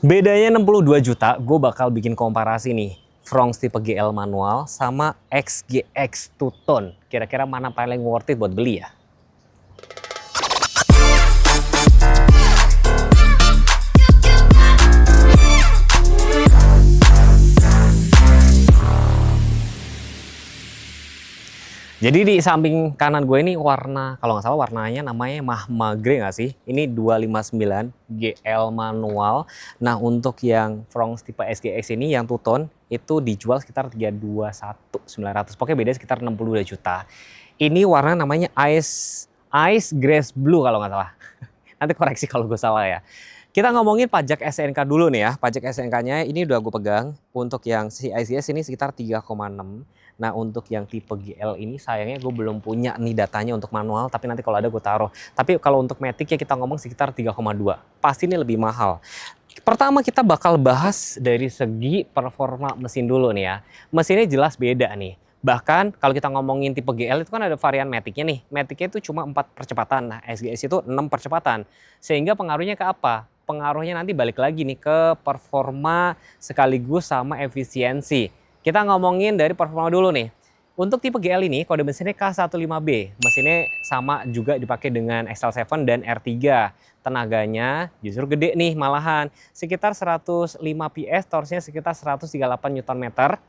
Bedanya 62 juta, gue bakal bikin komparasi nih. Fronx tipe GL manual sama XGX two-tone. Kira-kira mana paling worth it buat beli ya? Jadi di samping kanan gue ini warna, kalau nggak salah warnanya namanya Mahma Grey nggak sih? Ini 259 GL manual. Nah untuk yang Fronx tipe SGX ini yang two-tone itu dijual sekitar 321.900. Pokoknya beda sekitar 62 juta. Ini warna namanya Ice Grace Blue kalau nggak salah. Nanti koreksi kalau gue salah ya. Kita ngomongin pajak SNK dulu nih ya. Pajak SNK-nya ini udah gue pegang. Untuk yang si ICS ini sekitar 3,6. Nah untuk yang tipe GL ini sayangnya gue belum punya nih datanya untuk manual. Tapi nanti kalau ada gue taruh. Tapi kalau untuk Matic ya kita ngomong sekitar 3,2. Pasti ini lebih mahal. Pertama kita bakal bahas dari segi performa mesin dulu nih ya. Mesinnya jelas beda nih. Bahkan kalau kita ngomongin tipe GL itu kan ada varian Matic-nya nih. Matic-nya itu cuma 4 percepatan. Nah SGS itu 6 percepatan. Sehingga pengaruhnya ke apa? Pengaruhnya nanti balik lagi nih ke performa sekaligus sama efisiensi. Kita ngomongin dari performa dulu nih. Untuk tipe GL ini kode mesinnya K15B. Mesinnya sama juga dipakai dengan XL7 dan R3. Tenaganya justru gede nih malahan. Sekitar 105 PS, torsinya sekitar 138 Nm.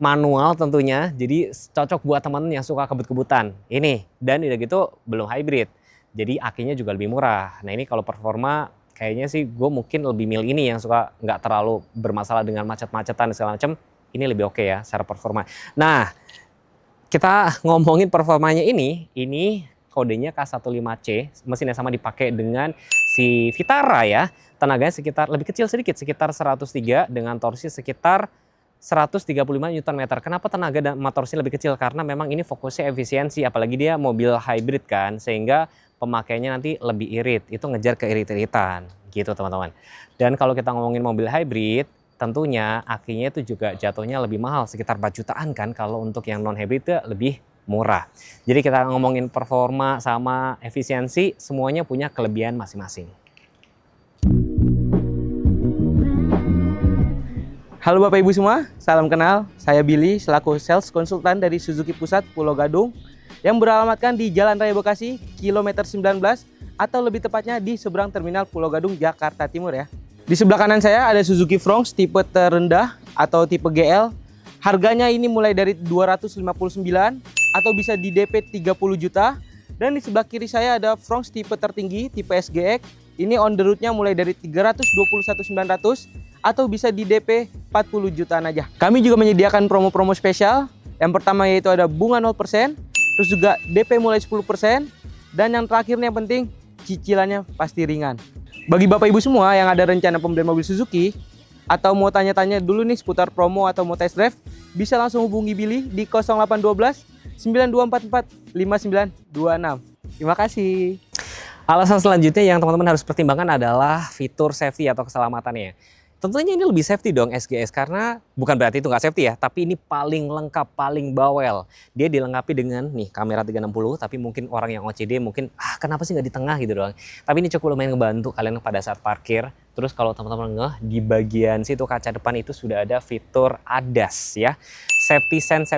Manual tentunya, jadi cocok buat teman yang suka kebut-kebutan. Ini, dan udah gitu belum hybrid. Jadi akinya juga lebih murah. Nah ini kalau performa kayaknya sih gue mungkin lebih milih ini yang suka nggak terlalu bermasalah dengan macet-macetan segala macam. Ini lebih oke ya secara performa. Nah kita ngomongin performanya ini kodenya K15C. Mesin yang sama dipakai dengan si Vitara ya. Tenaganya sekitar lebih kecil sedikit, sekitar 103 dengan torsi sekitar 135 Nm. Kenapa tenaga dan torsinya lebih kecil? Karena memang ini fokusnya efisiensi, apalagi dia mobil hybrid kan, sehingga pemakaiannya nanti lebih irit. Itu ngejar keirit-iritan gitu teman-teman. Dan kalau kita ngomongin mobil hybrid, tentunya akinya itu juga jatuhnya lebih mahal, sekitar 4 jutaan kan. Kalau untuk yang non hybrid itu lebih murah. Jadi kita ngomongin performa sama efisiensi, semuanya punya kelebihan masing-masing. Halo Bapak Ibu semua, salam kenal. Saya Billy selaku sales konsultan dari Suzuki Pusat Pulau Gadung yang beralamatkan di Jalan Raya Bekasi, kilometer 19 atau lebih tepatnya di seberang Terminal Pulau Gadung, Jakarta Timur ya. Di sebelah kanan saya ada Suzuki Fronx tipe terendah atau tipe GL. Harganya ini mulai dari 259 atau bisa di DP 30 juta. Dan di sebelah kiri saya ada Fronx tipe tertinggi, tipe SGX. Ini on the road-nya mulai dari 321.900 atau bisa di DP 40 jutaan aja. Kami juga menyediakan promo-promo spesial. Yang pertama yaitu ada bunga 0%, terus juga DP mulai 10%, dan yang terakhir yang penting cicilannya pasti ringan. Bagi Bapak Ibu semua yang ada rencana pembelian mobil Suzuki atau mau tanya-tanya dulu nih seputar promo atau mau test drive, bisa langsung hubungi Billy di 0812 9244 5926. Terima kasih. Alasan selanjutnya yang teman-teman harus pertimbangkan adalah fitur safety atau keselamatannya. Tentunya ini lebih safety dong SGS, karena bukan berarti itu nggak safety ya, tapi ini paling lengkap, paling bawel. Dia dilengkapi dengan nih kamera 360, tapi mungkin orang yang OCD mungkin kenapa sih nggak di tengah gitu doang. Tapi ini cukup lumayan ngebantu kalian pada saat parkir. Terus kalau teman-teman ngeh, di bagian situ kaca depan itu sudah ada fitur ADAS ya. Safety Sense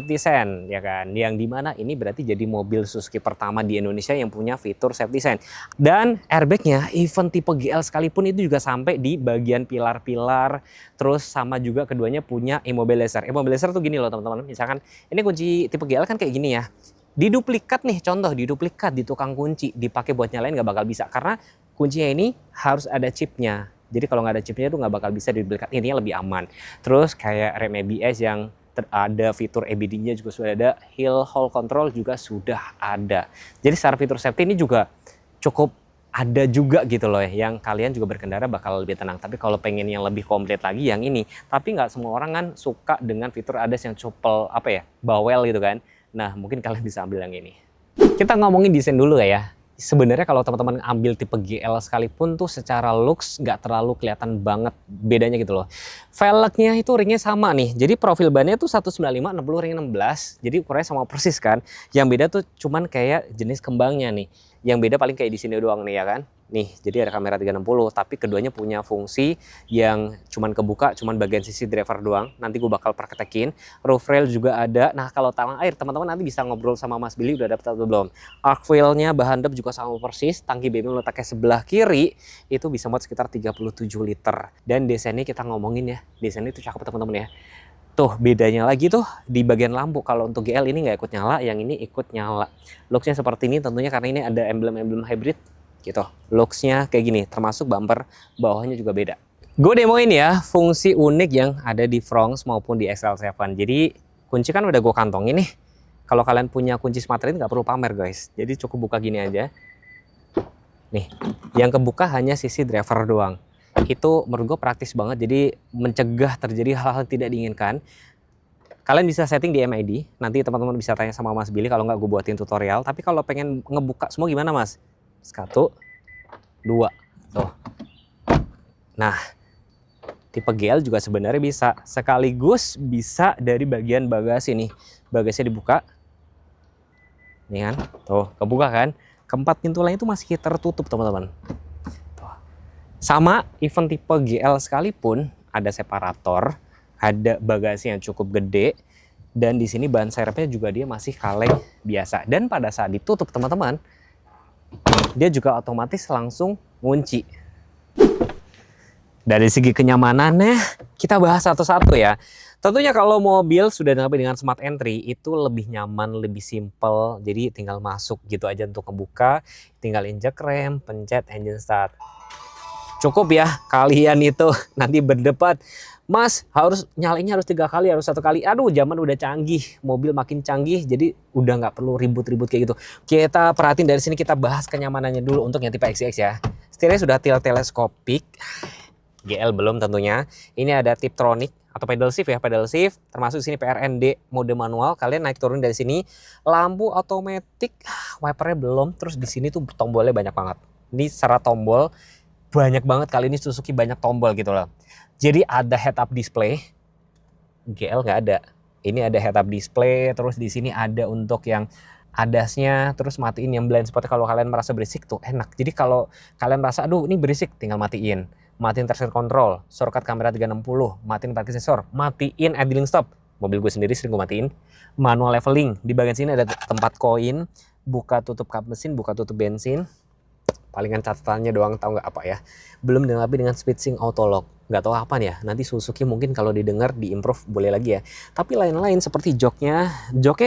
ya kan. Yang dimana ini berarti jadi mobil Suzuki pertama di Indonesia yang punya fitur Safety Sense. Dan airbagnya even tipe GL sekalipun itu juga sampai di bagian pilar-pilar. Terus sama juga keduanya punya immobilizer. Immobilizer tuh gini loh teman-teman. Misalkan ini kunci tipe GL kan kayak gini ya. Diduplikat nih, contoh diduplikat di tukang kunci, dipakai buat nyalain nggak bakal bisa. Karena kuncinya ini harus ada chipnya. Jadi kalau nggak ada chipnya itu nggak bakal bisa diduplikat. Intinya lebih aman. Terus kayak rem ABS yang ada fitur EBD-nya juga sudah ada, hill hold control juga sudah ada. Jadi secara fitur safety ini juga cukup ada juga gitu loh ya, yang kalian juga berkendara bakal lebih tenang. Tapi kalau pengen yang lebih komplit lagi yang ini, tapi nggak semua orang kan suka dengan fitur ADAS yang supel bawel gitu kan. Nah mungkin kalian bisa ambil yang ini. Kita ngomongin desain dulu ya. Sebenarnya kalau teman-teman ambil tipe GL sekalipun tuh secara looks nggak terlalu kelihatan banget bedanya gitu loh. Velgnya itu ringnya sama nih. Jadi profil bannya tuh 195 60 ring 16. Jadi ukurannya sama persis kan. Yang beda tuh cuman kayak jenis kembangnya nih. Yang beda paling kayak di sini doang nih ya kan. Nih, jadi ada kamera 360, tapi keduanya punya fungsi yang cuman kebuka, cuman bagian sisi driver doang. Nanti gue bakal praktekin. Roof rail juga ada. Nah, kalau talang air, teman-teman nanti bisa ngobrol sama Mas Billy udah dapet atau belum. Arc wheel-nya bahan dep juga sama persis. Tangki BBM letaknya sebelah kiri, itu bisa muat sekitar 37 liter. Dan desainnya kita ngomongin ya, desainnya itu cakep teman-teman ya. Tuh bedanya lagi tuh di bagian lampu. Kalau untuk GL ini nggak ikut nyala, yang ini ikut nyala. Looksnya seperti ini tentunya karena ini ada emblem-emblem hybrid gitu. Looksnya kayak gini, termasuk bumper bawahnya juga beda. Gue demoin ya fungsi unik yang ada di Fronx maupun di XL7. Jadi kunci kan udah gue kantongin nih. Kalau kalian punya kunci smart ring nggak perlu pamer guys. Jadi cukup buka gini aja. Nih, yang kebuka hanya sisi driver doang. Itu menurut gue praktis banget, jadi mencegah terjadi hal-hal tidak diinginkan. Kalian bisa setting di MID, nanti teman-teman bisa tanya sama Mas Billy, kalau nggak gue buatin tutorial. Tapi kalau pengen ngebuka semua gimana Mas? 1, 2, tuh. Nah, tipe GL juga sebenarnya bisa, sekaligus bisa dari bagian bagasi nih. Bagasinya dibuka, nih kan, tuh kebuka kan. Keempat pintu lain itu masih tertutup teman-teman. Sama event tipe GL sekalipun ada separator, ada bagasi yang cukup gede, dan di sini ban serepnya juga dia masih kaleng biasa. Dan pada saat ditutup teman-teman, dia juga otomatis langsung ngunci. Dari segi kenyamanannya kita bahas satu-satu ya. Tentunya kalau mobil sudah dilengkapi dengan smart entry itu lebih nyaman, lebih simple. Jadi tinggal masuk gitu aja untuk ngebuka, tinggal injek rem, pencet engine start. Cukup ya kalian itu nanti berdebat, Mas harus nyalainnya harus 3 kali, harus 1 kali. Aduh zaman udah canggih, mobil makin canggih, jadi udah nggak perlu ribut-ribut kayak gitu. Kita perhatiin dari sini, kita bahas kenyamanannya dulu untuk yang tipe XCX ya. Setirnya sudah teleskopik, GL belum tentunya. Ini ada Tiptronic atau pedal shift ya, pedal shift. Termasuk sini PRND mode manual, kalian naik turun dari sini. Lampu otomatis, wipernya belum. Terus di sini tuh tombolnya banyak banget. Ini secara tombol banyak banget, kali ini Suzuki banyak tombol gitu loh. Jadi ada head up display, GL nggak ada. Ini ada head up display, terus di sini ada untuk yang ADAS-nya, terus matiin yang blind spot kalau kalian merasa berisik tuh enak. Jadi kalau kalian merasa aduh ini berisik, tinggal matiin. Matiin traction control, shortcut kamera 360, matiin parking sensor, matiin idling stop. Mobil gue sendiri sering gue matiin. Manual leveling, di bagian sini ada tempat koin, buka tutup kap mesin, buka tutup bensin. Palingan catatannya doang, tahu nggak apa ya, belum dilengkapi dengan speed sync auto lock. Nggak tahu apa ya, nanti Suzuki mungkin kalau didengar diimprove boleh lagi ya. Tapi lain-lain seperti joknya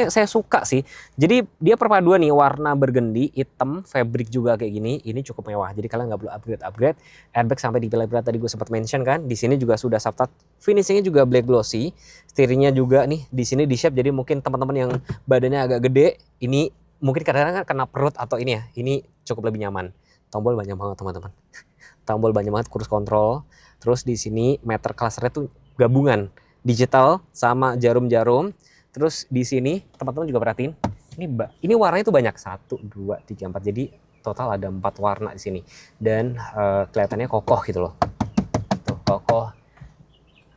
saya suka sih. Jadi dia perpaduan nih, warna burgundy, hitam, fabric juga kayak gini. Ini cukup mewah, jadi kalian nggak perlu upgrade. Airbag sampai di pilar-pilar tadi gue sempat mention kan. Di sini juga sudah subtat, finishingnya juga black glossy. Steeringnya juga nih di sini di shape, jadi mungkin teman-teman yang badannya agak gede, ini mungkin kadang-kadang kena perut atau ini ya, ini cukup lebih nyaman. Tombol banyak banget teman-teman. Tombol banyak banget, cruise control. Terus di sini meter clusternya tuh gabungan digital sama jarum-jarum. Terus di sini teman-teman juga perhatiin, ini warnanya tuh banyak, 1, 2, 3, 4. Jadi total ada 4 warna di sini. Dan kelihatannya kokoh gitu loh. Tuh kokoh.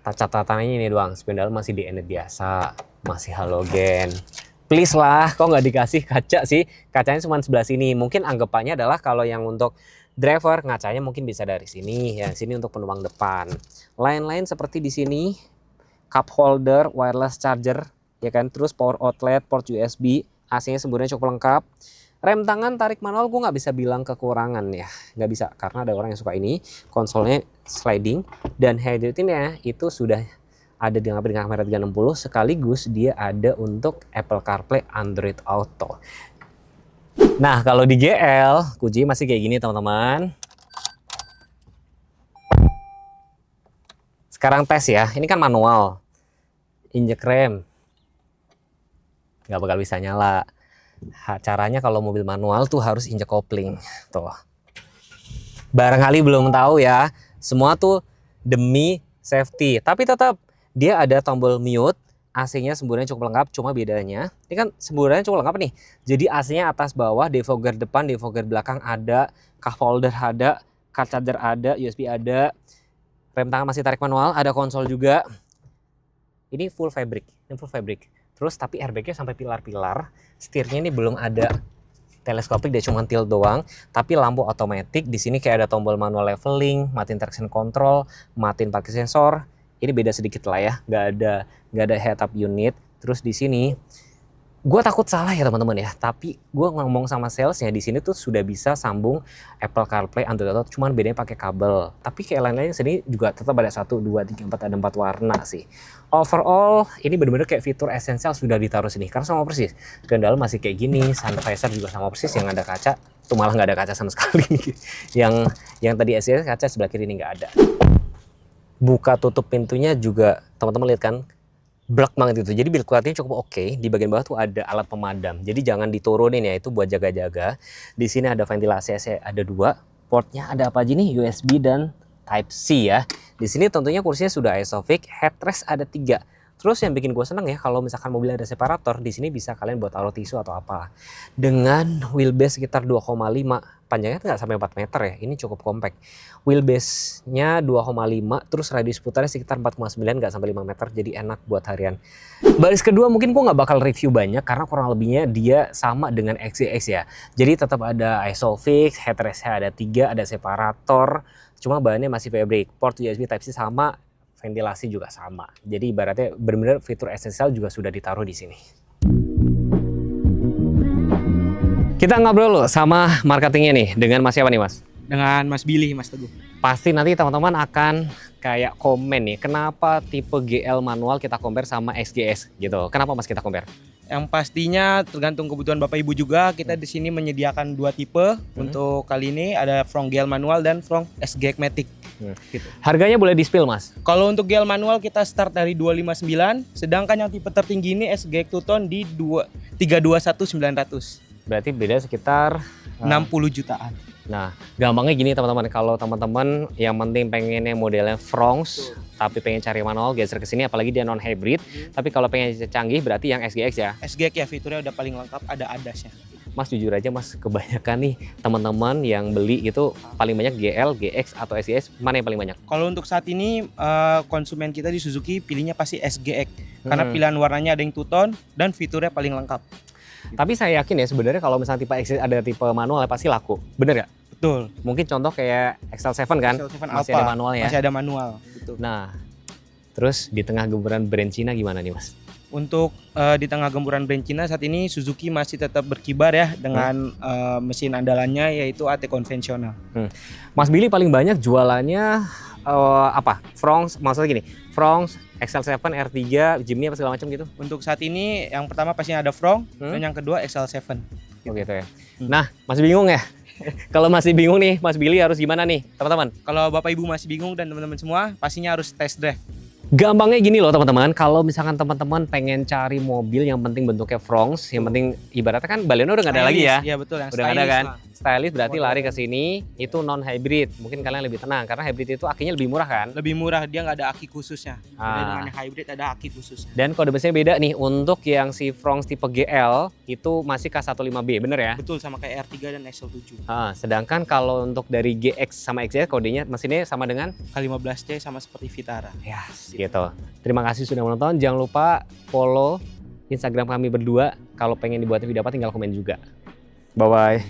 Catatannya ini doang, spindle masih DNF biasa, masih halogen. Please lah, kok nggak dikasih kaca sih? Kacanya cuma sebelah sini. Mungkin anggapannya adalah kalau yang untuk driver, ngacanya mungkin bisa dari sini. Ya, sini untuk penumpang depan. Lain-lain seperti di sini, cup holder, wireless charger, ya kan? Terus power outlet, port USB, AC-nya sebenarnya cukup lengkap. Rem tangan tarik manual gue nggak bisa bilang kekurangan ya, nggak bisa karena ada orang yang suka ini. Konsolnya sliding dan head unitnya itu sudah ada dilengkapi dengan kamera 360, sekaligus dia ada untuk Apple CarPlay, Android Auto. Nah kalau di GL, kunci masih kayak gini teman-teman. Sekarang tes ya, ini kan manual. Injek rem, nggak bakal bisa nyala. Caranya kalau mobil manual tuh harus injek kopling. Tuh. Barangkali belum tahu ya, semua tuh demi safety. Tapi tetap dia ada tombol mute, AC-nya semburannya cukup lengkap, cuma bedanya ini kan semburannya cukup lengkap nih. Jadi AC-nya atas bawah, defogger depan, defogger belakang ada, cup holder ada, car charger ada, USB ada, rem tangan masih tarik manual, ada konsol juga. Ini full fabric, Terus tapi airbagnya sampai pilar-pilar, setirnya ini belum ada teleskopik, dia cuma tilt doang, tapi lampu otomatis. Di sini kayak ada tombol manual leveling, matiin traction control, matiin parking sensor. Ini beda sedikit lah ya, nggak ada head up unit. Terus di sini gue takut salah ya teman-teman ya, tapi gue ngomong sama salesnya di sini tuh sudah bisa sambung Apple CarPlay, Android Auto, cuman bedanya pakai kabel. Tapi kayak lain-lain sini juga tetap ada 1, 2, 3, 4, ada 4 warna sih. Overall ini bener-bener kayak fitur esensial sudah ditaruh sini, karena sama persis. Dan dalam masih kayak gini, sun visor juga sama persis, yang ada kaca, tuh malah nggak ada kaca sama sekali. yang tadi SCS kaca sebelah kiri ini nggak ada. Buka tutup pintunya juga teman-teman lihat kan, blek banget itu. Jadi build quality-nya cukup oke. Di bagian bawah tuh ada alat pemadam. Jadi jangan diturunin ya, itu buat jaga-jaga. Di sini ada ventilasi AC, ada 2. Portnya ada apa aja nih? USB dan Type C ya. Di sini tentunya kursinya sudah ISOFIX, headrest ada 3. Terus yang bikin gue seneng ya, kalau misalkan mobil ada separator, di sini bisa kalian buat taruh tisu atau apa. Dengan wheelbase sekitar 2,5, panjangnya nggak sampai 4 meter ya, ini cukup compact. Wheelbase-nya 2,5, terus radius putarnya sekitar 4,9, nggak sampai 5 meter, jadi enak buat harian. Baris kedua mungkin gue nggak bakal review banyak, karena kurang lebihnya dia sama dengan XJX ya. Jadi tetap ada ISOFIX, headrest-nya ada 3, ada separator, cuma bahannya masih fabric. Port USB Type-C sama, ventilasi juga sama. Jadi ibaratnya benar-benar fitur esensial juga sudah ditaruh di sini. Kita ngobrol loh sama marketingnya nih, dengan Mas siapa nih Mas? Dengan Mas Billy, Mas Teguh. Pasti nanti teman-teman akan kayak komen nih, kenapa tipe GL manual kita compare sama XJS gitu. Kenapa Mas kita compare? Yang pastinya tergantung kebutuhan Bapak Ibu juga. Kita di sini menyediakan 2 tipe. Untuk kali ini ada Front GL manual dan Front SGX Matic. Gitu. Harganya boleh di-spill Mas? Kalau untuk GL manual kita start dari 259, sedangkan yang tipe tertinggi ini SGX Two-Tone di 321.900. Berarti beda sekitar 60 jutaan. Nah, gampangnya gini teman-teman, kalau teman-teman yang penting pengennya modelnya Fronx, tapi pengen cari manual, geser ke sini, apalagi dia non hybrid. Tapi kalau pengen canggih berarti yang SGX ya. SGX ya, fiturnya udah paling lengkap, ada ADAS-nya. Mas jujur aja Mas, kebanyakan nih teman-teman yang beli itu paling banyak GL, GX atau SGX, mana yang paling banyak? Kalau untuk saat ini konsumen kita di Suzuki pilihnya pasti SGX, karena pilihan warnanya ada yang two-tone dan fiturnya paling lengkap. Tapi saya yakin ya sebenarnya kalau misalnya tipe XJX ada tipe manual ya pasti laku, bener nggak? Betul. Mungkin contoh kayak XL7 kan, XL7 masih Alpha, ada manual ya. Masih ada manual. Betul. Nah, terus di tengah gempuran brand Cina gimana nih Mas? Untuk di tengah gempuran brand Cina saat ini Suzuki masih tetap berkibar ya dengan mesin andalannya yaitu AT konvensional. Mas Billy paling banyak jualannya apa? Fronx, maksudnya gini, Fronx, XL7, R3, Jimny apa segala macam gitu? Untuk saat ini yang pertama pastinya ada Fronx dan yang kedua XL7. Oh gitu ya. Nah, masih bingung ya? Kalau masih bingung nih, Mas Billy harus gimana nih, teman-teman? Kalau Bapak Ibu masih bingung dan teman-teman semua, pastinya harus test drive. Gampangnya gini loh teman-teman, kalau misalkan teman-teman pengen cari mobil yang penting bentuknya Fronx, yang penting ibaratnya kan Baleno udah nggak ada lagi ya. Iya betul, yang udah nggak ada kan. lah. Stylish berarti lari ke sini, itu non hybrid. Mungkin kalian lebih tenang karena hybrid itu akinya lebih murah kan. Lebih murah, dia nggak ada aki khususnya. Beda dengan yang hybrid ada aki khususnya. Dan kode mesinnya beda nih, untuk yang si Fronx tipe GL itu masih K15B, bener ya? Betul, sama kayak R3 dan XL7. Sedangkan kalau untuk dari GX sama XJ kodenya mesinnya sama dengan K15C sama seperti Vitara. ya gitu. Terima kasih sudah menonton. Jangan lupa follow Instagram kami berdua. Kalau pengen dibuatin video apa tinggal komen juga. Bye bye.